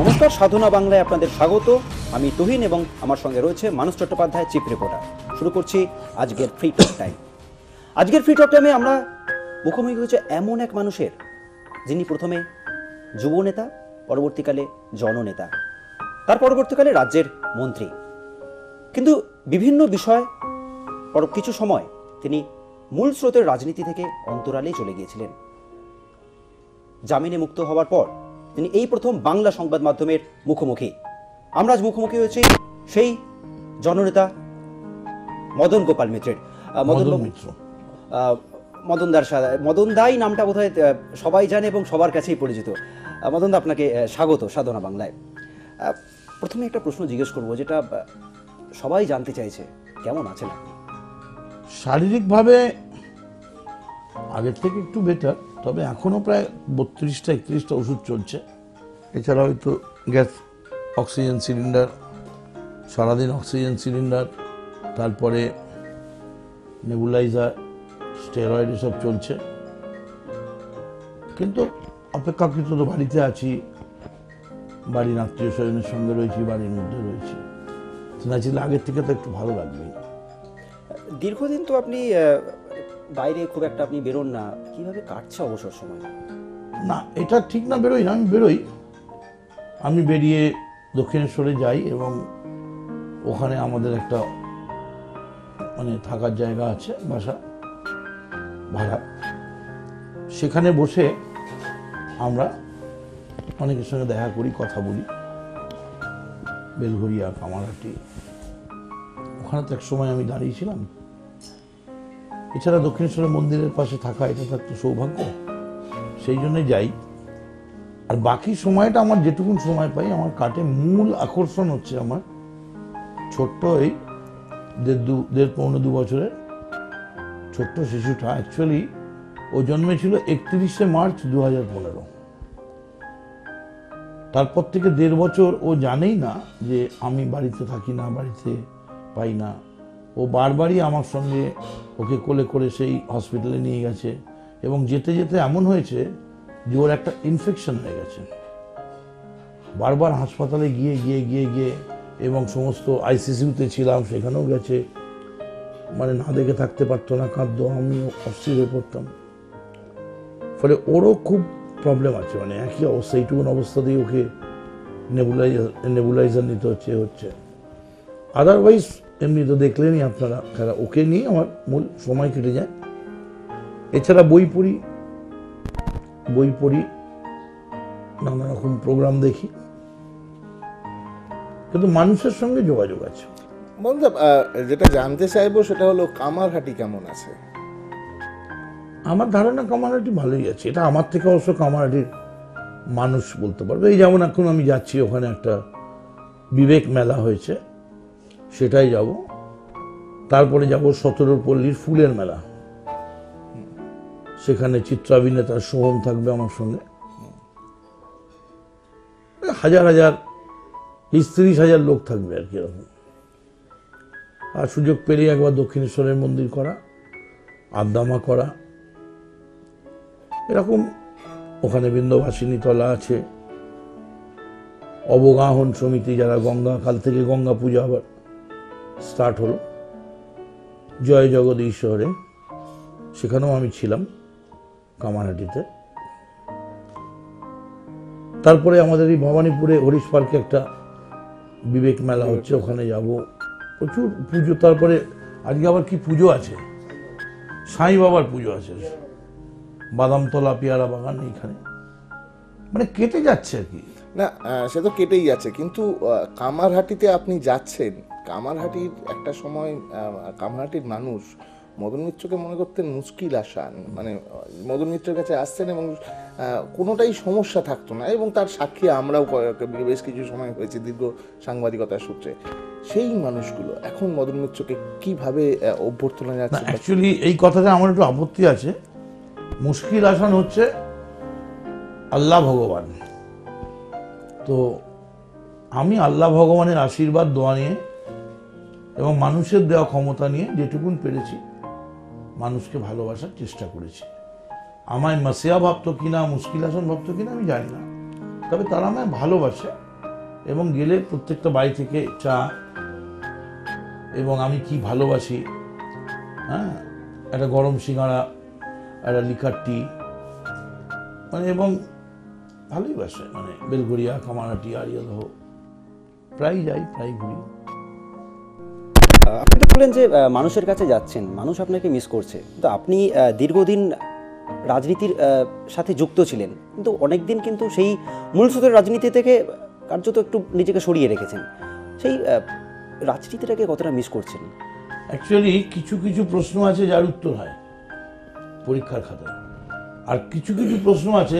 নমস্কার, সাধনা বাংলায় আপনাদের স্বাগত। আমি তুহিন এবং আমার সঙ্গে রয়েছে মানস চট্টোপাধ্যায়, চিফ রিপোর্টার। শুরু করছি আজকের ফ্রি টক টাইম। আজকের ফ্রি টক টাইমে আমরা মুখোমুখি হয়েছে এমন এক মানুষের, যিনি প্রথমে যুবনেতা, পরবর্তীকালে জননেতা, তার পরবর্তীকালে রাজ্যের মন্ত্রী। কিন্তু বিভিন্ন বিষয় কিছু সময় তিনি মূল স্রোতের রাজনীতি থেকে অন্তরালেই চলে গিয়েছিলেন। জামিনে মুক্ত হওয়ার পর তিনি এই প্রথম বাংলা সংবাদ মাধ্যমের মুখোমুখি। আমরা আজ মুখোমুখি হয়েছি সেই জননেতা মদন গোপাল মিত্রের। মদন দাই নামটা বোধহয় সবাই জানে এবং সবার কাছেই পরিচিত। মদন দা, আপনাকে স্বাগত সাধনা বাংলায়। প্রথমে একটা প্রশ্ন জিজ্ঞেস করবো, যেটা সবাই জানতে চাইছে, কেমন আছেন আপনি? শারীরিকভাবে আগের থেকে একটু বেটার, তবে এখনও প্রায় 32-31টা ওষুধ চলছে। এছাড়া হয়তো গ্যাস, অক্সিজেন সিলিন্ডার, সারাদিন অক্সিজেন সিলিন্ডার, তারপরে নেবুলাইজার, স্টেরয়েড, এসব চলছে। কিন্তু অপেক্ষাকৃত তো বাড়িতে আছি, বাড়ির আত্মীয় স্বজনের সঙ্গে রয়েছি, বাড়ির মধ্যে রয়েছি, ন্যাচুরালি আগের থেকে তো একটু ভালো লাগবে। দীর্ঘদিন তো আপনি বাইরে খুব একটা আপনি বেরোন না, কিভাবে কাটছে অবসর সময়? না, এটা ঠিক না, বেরোই না। আমি বেরোই, আমি বেরিয়ে দক্ষিণেশ্বরে যাই এবং ওখানে আমাদের একটা থাকার জায়গা আছে, বাসা ভাড়া। সেখানে বসে আমরা অনেকের সঙ্গে দেখা করি, কথা বলি। বেলঘরিয়া, কামারহাটি, ওখানে তো এক সময় আমি দাঁড়িয়েছিলাম। এছাড়া দক্ষিণেশ্বরের মন্দিরের পাশে থাকা, এটা তো একটা সৌভাগ্য, সেই জন্যই যাই। আর বাকি সময়টা আমার যেটুকুন সময় পাই আমার কাটে। মূল আকর্ষণ হচ্ছে আমার ছোট্ট এই 1.5-2 বছরের ছোট্ট শিশুটা। অ্যাকচুয়ালি ও জন্মেছিল 31শে মার্চ 2015। তারপর থেকে 1.5 বছর ও জানেই না যে আমি বাড়িতে থাকি না, বাড়িতে পাই না। ও বারবারই আমার সঙ্গে ওকে কোলে করে সেই হসপিটালে নিয়ে গেছে এবং যেতে যেতে এমন হয়েছে যে ওর একটা ইনফেকশন হয়ে গেছে। বারবার হাসপাতালে গিয়ে গিয়ে গিয়ে গিয়ে এবং সমস্ত আইসিসিউতে ছিলাম, সেখানেও গেছে। না দেখে থাকতে পারতো না, কাঁদতো, আমিও অস্থির হয়ে পড়তাম। ওরও খুব প্রবলেম আছে, একই অবস্থা। এইটুকুন অবস্থাতেই ওকে নেবুলাইজার নিতে হচ্ছে। আদারওয়াইজ এমনি তো দেখলেনই আপনারা, ওকে নিয়ে আমার মূল সময় কেটে যায়। এছাড়া বই পড়ি, নানা রকম প্রোগ্রাম দেখি, কিন্তু মানুষের সঙ্গে যোগাযোগ আছে। বন্ধু, যেটা জানতে চাইবো সেটা হলো কামারহাটি কেমন আছে? আমার ধারণা কামারহাটি ভালোই আছে। এটা আমার থেকে অবশ্য কামারহাটির মানুষ বলতে পারবে। এই যেমন এখন আমি যাচ্ছি, ওখানে একটা বিবেক মেলা হয়েছে, সেটাই যাব। তারপরে যাব 17 পল্লীর ফুলের মেলা, সেখানে চিত্রাভিনেতা সোহম থাকবে আমার সঙ্গে। 30,000 লোক থাকবে আর কি, এরকম। আর সুযোগ পেলে একবার দক্ষিণেশ্বরের মন্দির করা, আদ্দামা করা, এরকম। ওখানে বিন্দবাসিনী তলা আছে, অবগাহন সমিতি, যারা কাল থেকে গঙ্গা পূজা আবার স্টার্ট হলো জয় জগদীশ্বরে, সেখানেও আমি ছিলাম কামারহাটিতে। তারপরে আমাদের এই ভবানীপুরে হরিশ পার্কে একটা বিবেক মেলা হচ্ছে, ওখানে যাব। প্রচুর পুজো। তারপরে আজকে আবার কি পুজো আছে, সাই বাবার পুজো আছে, বাদামতলা পেয়ারা বাগান, এইখানে। কেটে যাচ্ছে আর কি। না, সে তো কেটেই যাচ্ছে, কিন্তু কামারহাটিতে আপনি যাচ্ছেন। কামারহাটির একটা সময় কামারহাটির মানুষ মদন মিত্রকে মনে করতেন মুশকিল আসান। মদন মিত্রের কাছে আসতেন এবং কোনোটাই সমস্যা থাকতো না, এবং তার সাক্ষী আমরাও বেশ কিছু সময় হয়েছে দীর্ঘ সাংবাদিকতার সূত্রে। সেই মানুষগুলো এখন মদন মিত্রকে কিভাবে অভ্যর্থনা যাচ্ছে? অ্যাকচুয়ালি এই কথাটা আমার একটু আপত্তি আছে। মুশকিল আসান হচ্ছে আল্লাহ ভগবান। তো আমি আল্লাহ ভগবানের আশীর্বাদ, দোয়া নিয়ে এবং মানুষের দেওয়া ক্ষমতা নিয়ে যেটুকুন পেরেছি মানুষকে ভালোবাসার চেষ্টা করেছি। আমায় মাসিয়া ভাবতো কিনা, মুশকিল হাসান ভাবতো কিনা আমি জানি না, তবে তারা আমায় ভালোবাসে এবং গেলে প্রত্যেকটা বাড়ি থেকে চা, এবং আমি কি ভালোবাসি, হ্যাঁ, একটা গরম সিঙ্গাড়া, একটা লিকার টি, মানে এবং ভালোই বাসে, মানে বেলঘড়িয়া, কামারহাটি, আড়িয়াদহ প্রায় যাই, প্রায় ঘুরি। আপনি তো বললেন যে মানুষের কাছে যাচ্ছেন, মানুষ আপনাকে মিস করছে, তো আপনি দীর্ঘদিন রাজনীতির সাথে যুক্ত ছিলেন, কিন্তু অনেকদিন কিন্তু সেই মূল স্রোতের রাজনীতি থেকে কার্যত একটু নিজেকে সরিয়ে রেখেছেন। সেই রাজনীতিটাকে কতটা মিস করছেন? অ্যাকচুয়ালি কিছু কিছু প্রশ্ন আছে যার উত্তর হয় পরীক্ষার খাতায়, আর কিছু কিছু প্রশ্ন আছে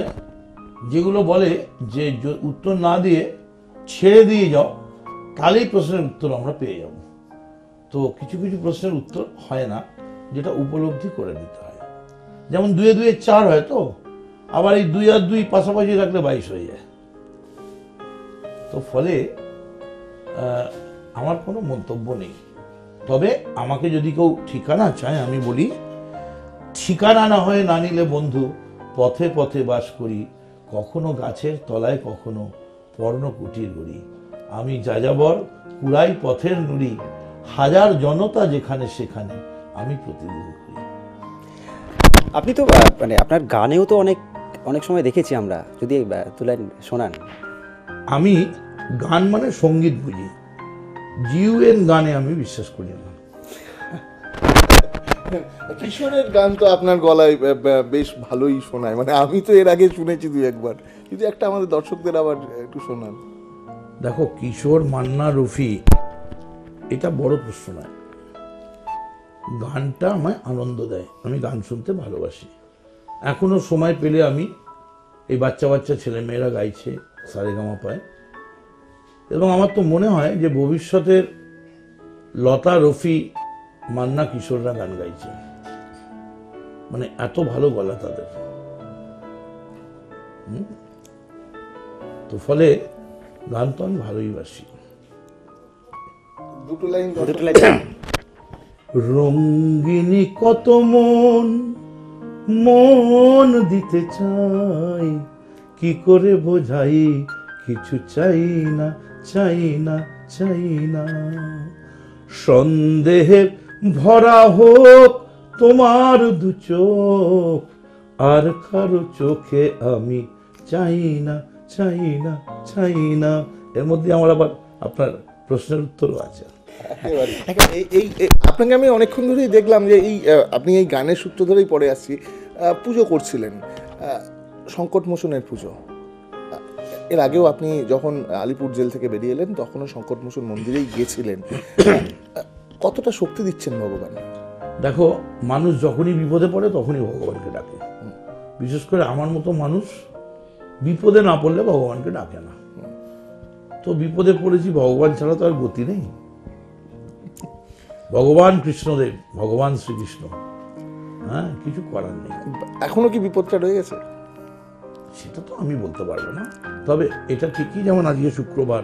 যেগুলো বলে যে উত্তর না দিয়ে ছেড়ে দিয়ে যাও, তাহলেই প্রশ্নের উত্তর আমরা পেয়ে যাব। তো কিছু কিছু প্রশ্নের উত্তর হয় না, যেটা উপলব্ধি করে নিতে হয়। যেমন 2 এ 2 4 হয়, তো আবার এই 2 আর 2 পাশাপাশি রাখলে 22 হয়ে যায়। তো ফলে আমার কোনো মন্তব্য নেই। তবে আমাকে যদি কেউ ঠিকানা চায়, আমি বলি, ঠিকানা না হয়ে না নিলে বন্ধু, পথে পথে বাস করি, কখনো গাছের তলায়, কখনো পর্ণকুটির গড়ি। আমি যাযাবর, কুড়াই পথের নুড়ি, হাজার জনতা যেখানে সেখানে আমি প্রতিদিন করি। আপনি তো মানে আপনার গানেও তো অনেক অনেক সময় দেখেছি আমরা, যদি তুলে শোনান। আমি গান মানে সঙ্গীত বুঝি, জিউএন গানে আমি বিশ্বাস করি না। কিশোরের গান তো আপনার গলায় বেশ ভালোই শোনায়, মানে আমি তো এর আগে শুনেছি 2-1 কিন্তু একটা আমাদের দর্শকদের আবার একটু শোনান। দেখো, কিশোর, মান্না, রফি, এটা বড় প্রশ্ন নয়। গানটা আমায় আনন্দ দেয়, আমি গান শুনতে ভালোবাসি। এখনো সময় পেলে আমি এই বাচ্চা বাচ্চা ছেলেমেয়েরা গাইছে সারেগামা পায়, এবং আমার তো মনে হয় যে ভবিষ্যতের লতা, রফি, মান্না, কিশোররা গান গাইছে, মানে এত ভালো গলা তাদের। তো ফলে গান তো আমি ভালোই বাসি। দুটো লাইন রঙ্গিনী কত মন মন দিতে চাই, কি করে বোঝাই, কিছু চাই না, চাই না, চাই না। সন্দেহে ভরা হোক তোমার 2 চোখ, আর কারো চোখে আমি চাই না, চাই না, চাই না। এর মধ্যে আমার আবার আপনার প্রশ্নের উত্তরও আছে। আপনাকে আমি অনেকক্ষণ ধরেই দেখলাম যে এই আপনি এই গানের সূত্র ধরেই পড়ে আসছি, পুজো করছিলেন, সংকট মোচনের পুজো। এর আগেও আপনি যখন আলিপুর জেল থেকে বেরিয়ে এলেন তখনও সংকট মোচন মন্দিরেই গিয়েছিলেন। কতটা শক্তি দিচ্ছেন ভগবান? দেখো, মানুষ যখনই বিপদে পড়ে তখনই ভগবানকে ডাকে। বিশেষ করে আমার মতো মানুষ বিপদে না পড়লে ভগবানকে ডাকে না। তো বিপদে পড়েছি, ভগবান ছাড়া তো আর গতি নেই। ভগবান কৃষ্ণদেব, ভগবান শ্রীকৃষ্ণ, হ্যাঁ, কিছু করার নেই। এখনো কি বিপদটা রয়ে গেছে? সেটা তো আমি বলতে পারবো না, তবে এটা ঠিকই, যেমন আজকে শুক্রবার,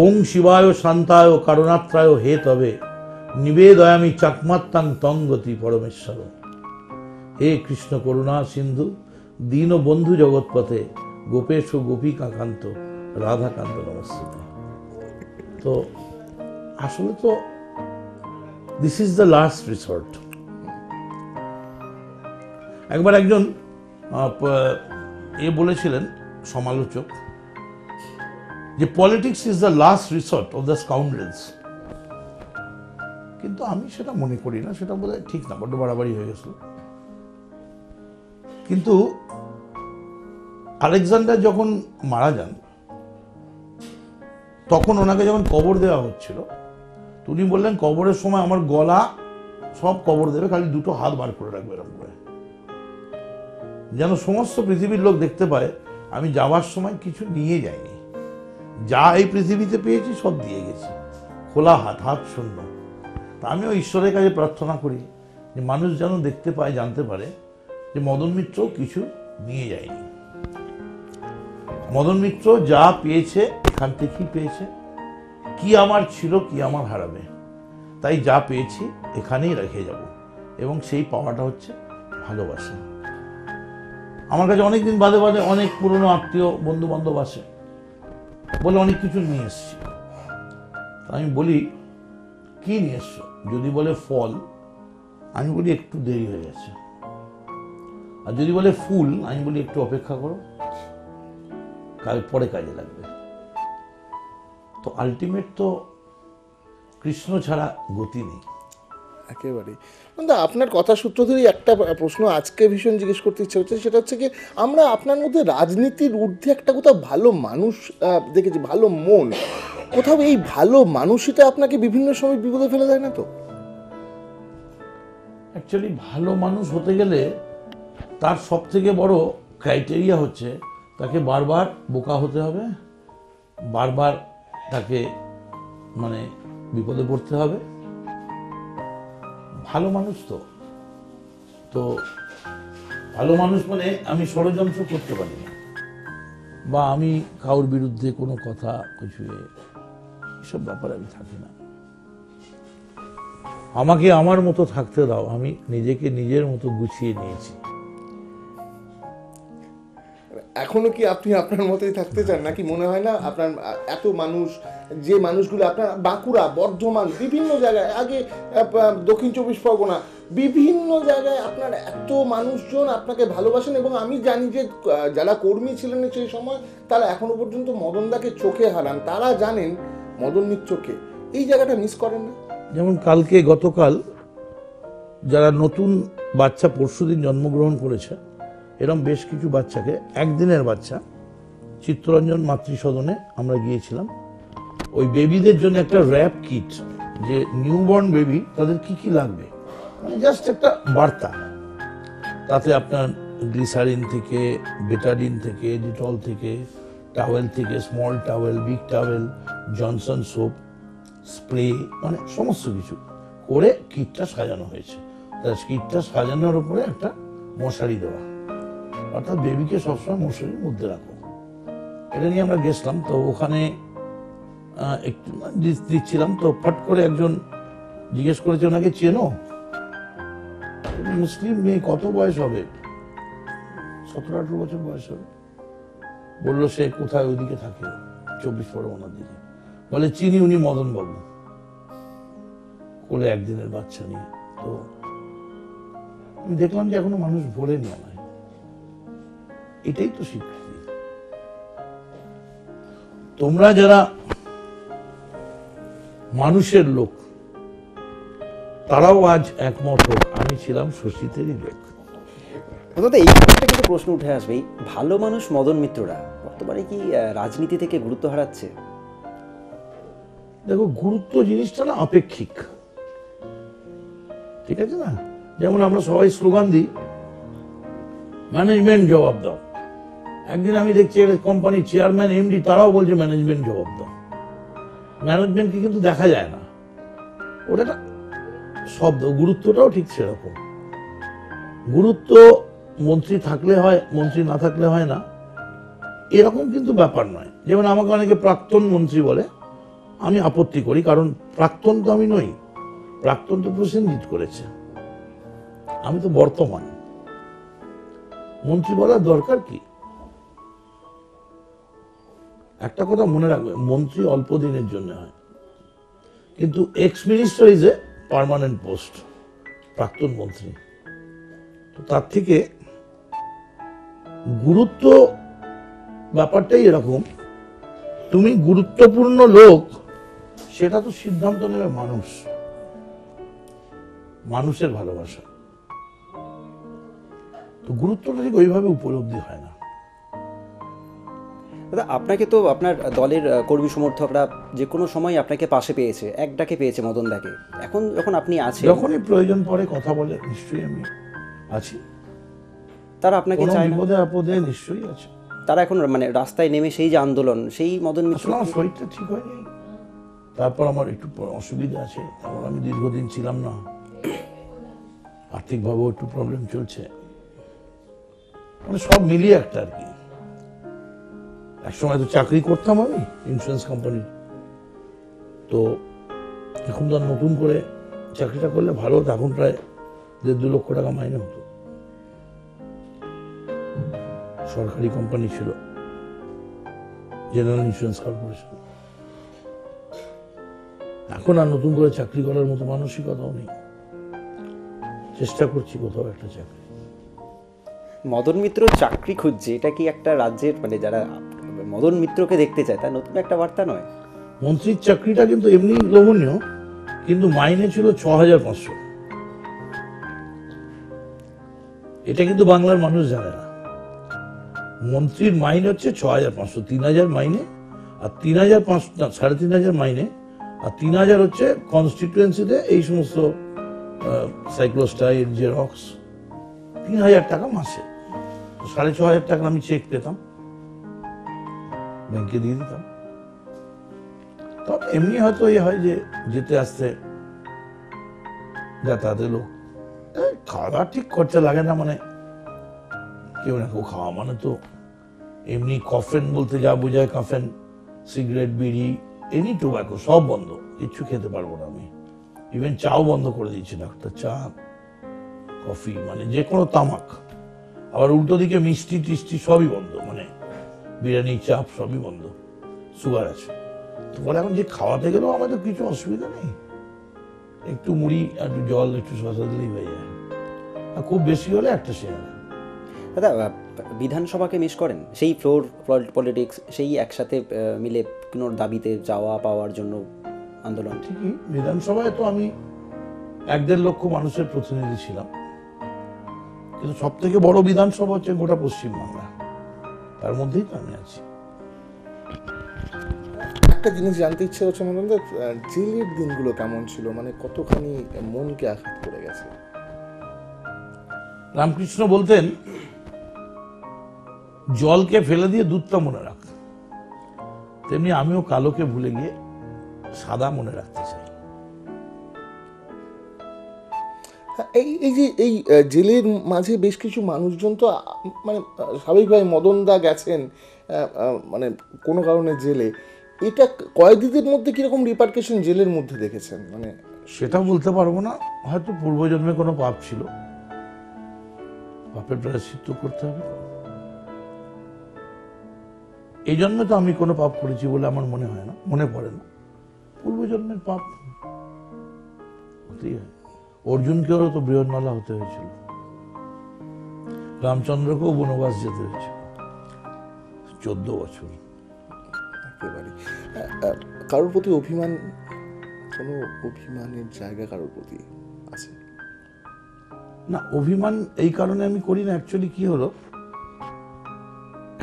ওং শিবায় শান্তায় কারণাত্রায় হে তবে নিবেদয়ামি চাকমাত্তাং তং গতি পরমেশ্বর। হে কৃষ্ণ করুণা সিন্ধু দীন বন্ধু জগৎপথে গোপেশ গোপীকাকান্ত রাধাকান্ত নমস্তে। তো আসলে তো this is the last resort. একবার একজন বলেছিলেন, সমালোচক, যে politics is the last resort of the scoundrels. কিন্তু আমি সেটা মনে করি না, সেটা বোধহয় ঠিক না, বড্ড বাড়াবাড়ি হয়ে গেছিল। কিন্তু আলেকজান্ডার যখন মারা যান, তখন ওনাকে যখন কবর দেওয়া হচ্ছিল, উনি বললেন, কবরের সময় আমার গলা সব কবর দেবে, খালি 2টো হাত বার করে রাখবে এরকম করে, যেন সমস্ত পৃথিবীর লোক দেখতে পায় আমি যাওয়ার সময় কিছু নিয়ে যাইনি, যা এই পৃথিবীতে পেয়েছি সব দিয়ে গেছি, খোলা হাত, হাত শূন্য। তা আমিও ঈশ্বরের কাছে প্রার্থনা করি যে মানুষ যেন দেখতে পায়, জানতে পারে যে মদন মিত্র কিছু নিয়ে যায়নি। মদন মিত্র যা পেয়েছে এখান থেকেই পেয়েছে। কি আমার ছিল, কি আমার হারাবে, তাই যা পেয়েছি এখানেই রেখে যাব, এবং সেই পাওয়াটা হচ্ছে ভালোবাসা। আমার কাছে অনেকদিন বাদে বাদে অনেক পুরনো আত্মীয় বন্ধু বান্ধব আসে, বলে অনেক কিছু নিয়ে এসছি। আমি বলি কি নিয়ে এসছো? যদি বলে ফল, আমি বলি একটু দেরি হয়ে গেছে। আর যদি বলে ফুল, আমি বলি একটু অপেক্ষা করো, কাল পরে কাজে লাগবে। তো আলটিমেট তো কৃষ্ণ ছাড়া গতি নেই। একেবারেই। কিন্তু আপনার কথা সূত্র ধরেই একটা প্রশ্ন আজকে ভীষণ জিজ্ঞেস করতে ইচ্ছে হচ্ছে, সেটা হচ্ছে কি, আমরা আপনার মধ্যে রাজনীতির ঊর্ধ্বে একটা কোথাও ভালো মানুষ দেখেছি, ভালো মন। কোথাও এই ভালো মানুষটা আপনাকে বিভিন্ন সময় বিপদে ফেলে দেয় না তো? অ্যাকচুয়ালি ভালো মানুষ হতে গেলে তার সব থেকে বড় ক্রাইটেরিয়া হচ্ছে তাকে বারবার বোকা হতে হবে, বারবার তাকে মানে বিপদে পড়তে হবে। ভালো মানুষ তো ভালো মানুষ মানে আমি ষড়যন্ত্র করতে পারি না, বা আমি কারোর বিরুদ্ধে কোনো কথা কিছু এসব ব্যাপারে আমি থাকি না। আমাকে আমার মতো থাকতে দাও, আমি নিজেকে নিজের মতো গুছিয়ে নিয়েছি। এখনো কি আপনি আপনার মতোই থাকতে চান, নাকি মনে হয় না আপনার এত মানুষ, যে মানুষগুলো আপনার বাঁকুড়া, বর্ধমান, বিভিন্ন জায়গায়, আগে দক্ষিণ 24 পরগনা, বিভিন্ন জায়গায় আপনার এত মানুষজন আপনাকে ভালোবাসেন, এবং আমি জানি যে যারা কর্মী ছিলেন সেই সময় তারা এখনো পর্যন্ত মদনদাকে চোখে হারান, তারা জানেন মদন মিত্রকে। এই জায়গাটা মিস করেন না? যেমন গতকাল যারা নতুন বাচ্চা পরশুদিন জন্মগ্রহণ করেছে, এরকম বেশ কিছু বাচ্চাকে, একদিনের বাচ্চা, চিত্তরঞ্জন মাতৃসদনে আমরা গিয়েছিলাম। ওই বেবিদের জন্য একটা র্যাপ কিট, যে নিউবর্ন বেবি তাদের কি কি লাগবে, মানে জাস্ট একটা বার্তা। তাতে আপনার গ্লিসারিন থেকে, বেটাডিন থেকে, ডিটল থেকে, টাওয়েল থেকে, small towel, big towel, Johnson soap, spray, মানে সমস্ত কিছু করে কিটটা সাজানো হয়েছে। তার কিটটা সাজানোর উপরে একটা মশারি দেওয়া, অর্থাৎ বেবিকে সবসময় মশারির মধ্যে রাখো। এটা নিয়ে আমরা গেছিলাম। তো ওখানে একটু দিচ্ছিলাম, তো ফট করে একজন জিজ্ঞেস করেছে, ওনাকে চেনো? মুসলিম মেয়ে, কত বয়স হবে? 17-18 বছর বয়স হবে। বললো সে কোথায়, ওইদিকে থাকে, 24 পরগনার দিকে। বলে চিনি, উনি মদন বাবু, কোলে একদিনের বাচ্চা নিয়ে। তো আমি দেখলাম যে এখনো মানুষ ভোলেনি আমায়। এটাই তো স্বীকৃতি। তোমরা যারা মানুষের লোক, তারাও আজ একমত হোক, আমি ছিলাম শোষিতেরই লোক। অন্তত এই একটা কিন্তু প্রশ্ন উঠে আসবেই, ভালো মানুষ মদন মিত্ররা বর্তমানে কি রাজনীতি থেকে গুরুত্ব হারাচ্ছে? দেখো, গুরুত্ব জিনিসটা না আপেক্ষিক, ঠিক আছে না? যেমন আমরা সবাই স্লোগান দিই, ম্যানেজমেন্ট জবাব দাও। একদিন আমি দেখছি কোম্পানির চেয়ারম্যান, এমডি, তারাও বলছে ম্যানেজমেন্ট জবাব দাও। ম্যানেজমেন্টকে কিন্তু দেখা যায় না, ওটা একটা শব্দ। গুরুত্বটাও ঠিক সেরকম। গুরুত্ব মন্ত্রী থাকলে হয়, মন্ত্রী না থাকলে হয় না, এরকম কিন্তু ব্যাপার নয়। যেমন আমাকে অনেকে প্রাক্তন মন্ত্রী বলে, আমি আপত্তি করি, কারণ প্রাক্তন তো আমি নই, প্রাক্তন তো প্রসেনজিৎ করেছে, আমি তো বর্তমান। মন্ত্রী বলার দরকার কি? একটা কথা মনে রাখবে, মন্ত্রী অল্প দিনের জন্য হয়, কিন্তু x minister is a permanent post, প্রাক্তন মন্ত্রী। তো তার থেকে গুরুত্ব ব্যাপারটাই এরকম, তুমি গুরুত্বপূর্ণ লোক, সেটা তো সিদ্ধান্ত নেবে মানুষ, মানুষের ভালোবাসা। তো গুরুত্বটা ঠিক ওইভাবে উপলব্ধি হয় না। দাদা, আপনাকে তো আপনার দলের কর্মী সমর্থকরা যে কোনো সময় আপনাকে পাশে পেয়েছে, এক ডাকে পেয়েছে মদনদাকে। এখন যখন আপনি আছেন, যখনই প্রয়োজন পড়ে কথা বলে, নিশ্চয়ই আমি আছি। তারা আপনাকে কোনো চায় না? বিপদে আপদে নিশ্চয়ই আছে। তারা এখন মানে রাস্তায় নেমে সেই যে আন্দোলন, সেই মদন মিত্র। আসলে আমার শরীরটা ঠিক হয়নি, তারপর আমার একটু অসুবিধা আছে, তারপর আমি দীর্ঘদিন ছিলাম না, আর্থিকভাবেও একটু প্রবলেম চলছে, মানে সব মিলিয়ে একটা আর কি। একসময় তো চাকরি করতাম আমি ইন্স্যুরেন্স কোম্পানি, তো এখন তো নতুন করে চাকরিটা করলে ভালো হতো। এখন প্রায় 1.5-2 লক্ষ টাকা মাইনে হতো, সরকারি কোম্পানি ছিল, জেনারেল ইন্স্যুরেন্স কর্পোরেশন। এখন আর নতুন করে চাকরি করার মতো মানসিকতাও নেই। চেষ্টা করছি কোথাও একটা চাকরি। মদন মিত্র চাকরি খুঁজছে, এটা কি একটা রাজ্যের মানে যারা মদন মিত্রকে দেখতে চায় তার নতুন একটা বার্তা নয়? মন্ত্রীর চাকরিটা কিন্তু এমনি লোভনীয়, কিন্তু মাইনে ছিল 6500। এটা কিন্তু বাংলার মানুষ জানে না। মন্ত্রীর মাইনে হচ্ছে 6500, 3000 মাইনে, আর 3500 না 3500 মাইনে, আর 3000 হচ্ছে কনস্টিটুয়েন্সিতে এই সমস্ত সাইক্লোস্টাইল, জেরক্স, 3000 টাকা মাসে। 6500 টাকা আমি চেক পেতাম, ব্যাংকে দিয়ে দিতাম। তো এমনি হয়তো এই হয় যে যেতে আসতে যাতায়াতের লোক, খাওয়া দাওয়া ঠিক খরচা লাগে না, মানে কেউ না কেউ খাওয়া, মানে তো এমনি কফেন বলতে যা বোঝায়, কাফেন, সিগারেট, বিড়ি, এনি টোব্যাকো সব বন্ধ, কিচ্ছু খেতে পারবো না আমি। ইভেন চাও বন্ধ করে দিয়েছি ডাক্তার, চা, কফি, মানে যে কোনো তামাক। আবার উল্টো দিকে মিষ্টি টিষ্টি সবই বন্ধ, মানে বিরিয়ানি, চাপ সবই বন্ধ, সুগার আছে। তো বলে এখন যে খাওয়াতে গেলেও আমাদের কিছু অসুবিধা নেই, একটু মুড়ি, একটু জল, একটু শসা দিলেই হয়ে যায়, আর খুব বেশি হলে একটা শেয়ার। দাদা, বিধানসভাকে মিস করেন? সেই ফ্লোর পলিটিক্স, সেই একসাথে মিলে কোনো দাবিতে যাওয়া পাওয়ার জন্য আন্দোলন। ঠিকই, বিধানসভায় তো আমি 1-1.5 লক্ষ মানুষের প্রতিনিধি ছিলাম, কিন্তু সব থেকে বড় বিধানসভা হচ্ছে গোটা পশ্চিমবাংলা, তার মধ্যেই তো আমি আছি। একটা জিনিস জানতে ইচ্ছে হচ্ছে মদন দা, জেলের দিনগুলো কেমন ছিল, মানে কতখানি মনকে আঘাত করে গেছে? রামকৃষ্ণ বলতেন, জলকে ফেলে দিয়ে দুধটা মনে রাখ। তেমনি আমিও কালোকে ভুলে গিয়ে সাদা মনে রাখতে চাই। এই এই যে এই জেলের মাঝে বেশ কিছু মানুষজন তো মানে স্বাভাবিকভাবে মদন দা গেছেন মানে কোনো কারণে জেলে, এটা কয়েদিদের মধ্যে কিরকম রিপার্কেশন জেলের মধ্যে দেখেছেন? মানে সেটা বলতে পারবো না, হয়তো পূর্বজন্মে কোনো পাপ ছিল, পাপের প্রায়শ্চিত্ত করতে হবে। এই জন্মে তো আমি কোনো পাপ করেছি বলে আমার মনে হয় না, মনে পড়ে না। পূর্বজন্মের পাপ হতেই হয়। অর্জুনকেও তো বৃহন্নলা হতে হয়েছিল, রামচন্দ্রকেও বনবাস যেতে হয়েছিল 14 বছর। একেবারে কারোর প্রতি অভিমান, কোনো অভিমানের জায়গা কারোর প্রতি আছে? না, অভিমান এই কারণে আমি করি না। অ্যাকচুয়ালি কি হলো,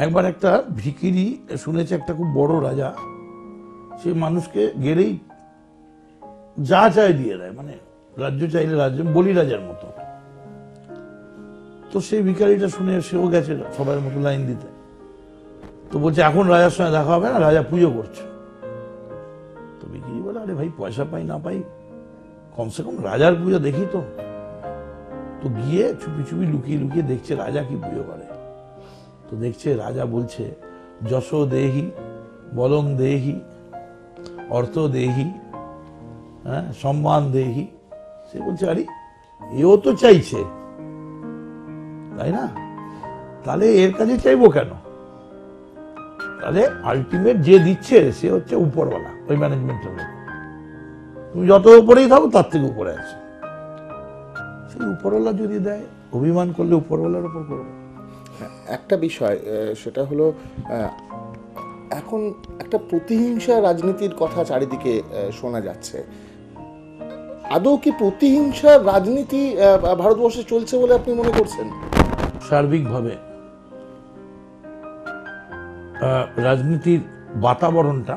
একবার একটা ভিখিরি শুনেছে একটা খুব বড় রাজা, সে মানুষকে গেলেই যা চায় দিয়ে দেয়, মানে রাজ্য চাইলে রাজ্য, বলি রাজার মতো। তো সেই ভিখারিটা শুনে সেও গেছে সবার মতো লাইন দিতে। তো বলছে এখন রাজার সঙ্গে দেখা হবে না, রাজা পুজো করছে। তো ভিখিরি বলে, আরে ভাই পয়সা পাই না পাই, কমসে কম রাজার পুজো দেখি তো। তো গিয়ে চুপি চুপি লুকিয়ে লুকিয়ে দেখছে রাজা কি পুজো করে। তো দেখছে রাজা বলছে, যশ দেহি, বলং দেহি, অর্থ দেহি, হ্যাঁ, সম্মান দেহি। সে বলছে, আরে এও তো চাইছে, তাই না? তাহলে এর কাছে চাইবো কেন? তাহলে আলটিমেট যে দিচ্ছে সে হচ্ছে উপরওয়ালা, ওই ম্যানেজমেন্টের লোক। তুমি যত উপরেই থাকো তার থেকে উপরে আছে। সেই উপরওয়ালা যদি দেয়, অভিমান করলে উপরওয়ালার উপর করবে। একটা বিষয় সেটা হলো এখন একটা প্রতিহিংসা রাজনীতির কথা চারিদিকে শোনা যাচ্ছে। আদৌ কি প্রতিহিংসা রাজনীতি ভারতবর্ষে চলছে বলে আপনি মনে করছেন? সার্বিকভাবে রাজনীতির বাতাবরণটা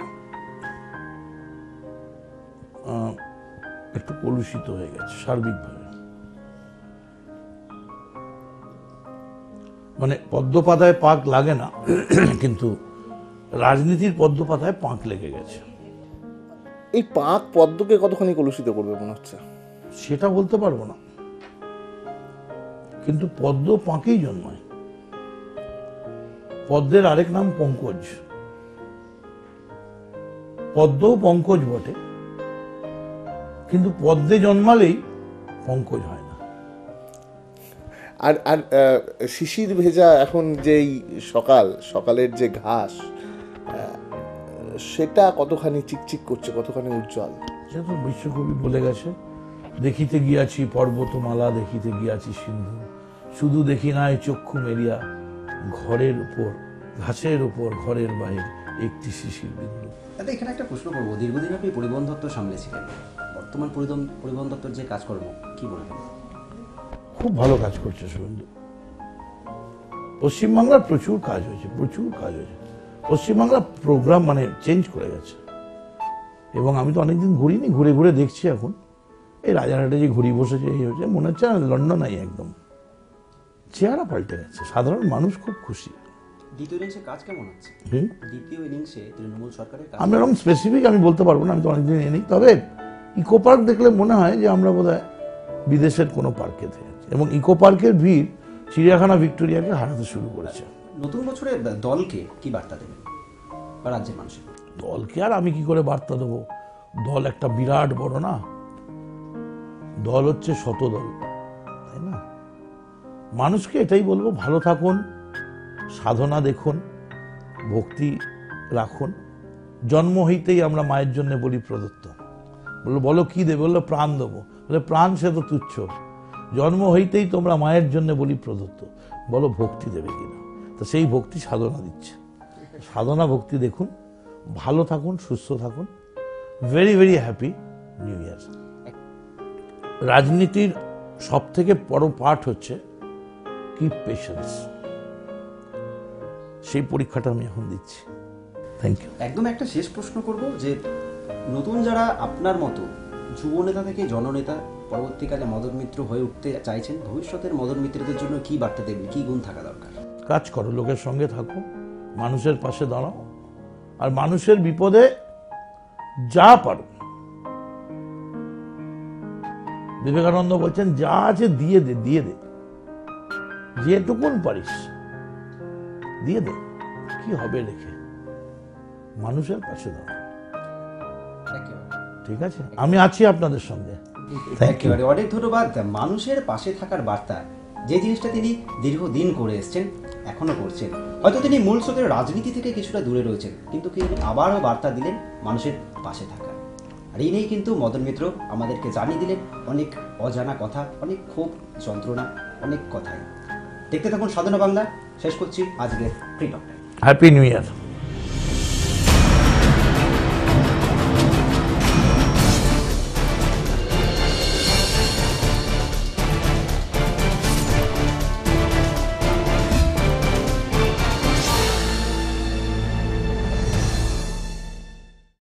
একটু কলুষিত হয়ে গেছে সার্বিকভাবে। মানে পদ্ম পাতায় পাক লাগে না, কিন্তু রাজনীতির পদ্ম পাতায় পাক লেগে গেছে। এই পাক পদ্মকে কতখানি কলুষিত করবে মনে হচ্ছে? সেটা বলতে পারবো না, কিন্তু পদ্ম পাকেই জন্মায়। পদ্মের আরেক নাম পঙ্কজ। পদ্মও পঙ্কজ বটে, কিন্তু পদ্মে জন্মালেই পঙ্কজ হয় না। আর আর শিশির ভেজা এখন যেই সকালের যে ঘাস, সেটা কতখানি চিকচিক করছে, কতখানি উজ্জ্বল? সে তো বিশ্বকবি বলে গেছে, দেখিতে গিয়াছি পর্বতমালা, দেখিতে গিয়াছি সিন্ধু, শুধু দেখি নাই চক্ষু মেরিয়া, ঘরের উপর ঘাসের উপর ঘরের বাহির একটি শিশির বিন্দু। দাদা এখানে একটা প্রশ্ন করবো, দীর্ঘদিন আপনি পরিবহন দপ্তর সামলেছিলেন, বর্তমান পরিবহন দপ্তর যে কাজকর্ম কি বলবেন? খুব ভালো কাজ করছে শুভেন্দু। পশ্চিমবাংলার প্রচুর কাজ হয়েছে। পশ্চিমবাংলার প্রোগ্রাম মানে চেঞ্জ করে গেছে। এবং আমি তো অনেকদিন ঘুরিনি, ঘুরে ঘুরে দেখছি এখন এই রাজারহাটে যে ঘুরি বসেছে, এই হচ্ছে, মনে হচ্ছে লন্ডনাই একদম। চেহারা পাল্টে গেছে, সাধারণ মানুষ খুব খুশি। দ্বিতীয় ইনিংসে কাজ কেমন হচ্ছে? দ্বিতীয় ইনিংসে তৃণমূল সরকারের কাজ আমি এরকম স্পেসিফিক আমি বলতে পারবো না, আমি তো অনেকদিন নেই। তবে ইকো পার্ক দেখলে মনে হয় যে আমরা বোধহয় বিদেশের কোনো পার্কে থেকেছি। এবং ইকো পার্কের ভিড় চিড়িয়াখানা ভিক্টোরিয়াকে হারাতে শুরু করেছে। নতুন বছরে দলকে কি বার্তা দেবেন বা রাজ্যের মানুষের? দলকে আর আমি কি করে বার্তা দেবো? দল একটা বিরাট বড় না, দল হচ্ছে শতদল, তাই না? মানুষকে এটাই বলবো, ভালো থাকুন, সাধনা দেখুন, ভক্তি রাখুন। জন্ম হইতেই আমরা মায়ের জন্য বলি প্রদত্ত। বলো কি দেবে? বললো প্রাণ দেবো। বলে প্রাণ সে তো তুচ্ছ, জন্ম হইতেই তোমরা মায়ের জন্য বলি প্রদত্ত, বলো ভক্তি দেবে কিনা। তো সেই ভক্তি সাধনা দিচ্ছে। সাধনা ভক্তি দেখুন, ভালো থাকুন, সুস্থ থাকুন। Very very happy new year. রাজনীতির সব থেকে বড় পার্ট হচ্ছে কিপ পেশেন্স। সেই পরীক্ষাটা আমি এখন দিচ্ছি। Thank you. একদম একটা শেষ প্রশ্ন করব, যে নতুন যারা আপনার মতো যুব নেতা থেকে জননেতা, পরবর্তীকালে মদন মিত্র হয়ে উঠতে চাইছেন, ভবিষ্যতের মদন মিত্রদের জন্য কি বার্তা দেবেন, কি গুণ থাকা দরকার? কাজ করো, লোকের সঙ্গে থাকো, মানুষের পাশে দাঁড়াও, আর মানুষের বিপদে যা পারো। বিবেকানন্দ বলছেন, যা আছে দিয়ে দে, দিয়ে দে, যেটুকুন পারিস দিয়ে দে, কি হবে রেখে। মানুষের পাশে দাঁড়াও, ঠিক আছে? আমি আছি আপনাদের সঙ্গে। একেবারে অনেক ধন্যবাদ। মানুষের পাশে থাকার বার্তা, যে জিনিসটা তিনি দীর্ঘদিন করে এসছেন, এখনো করছেন। হয়তো তিনি মূল স্রোতের রাজনীতি থেকে কিছুটা দূরে রয়েছেন, কিন্তু তিনি আবারও বার্তা দিলেন মানুষের পাশে থাকা। আর এই নিয়েই কিন্তু মদন মিত্র আমাদেরকে জানিয়ে দিলেন অনেক অজানা কথা, অনেক ক্ষোভ, যন্ত্রণা, অনেক কথাই। দেখতে থাকুন সাধনা বাংলা। শেষ করছি আজকের free talk time. Happy new year.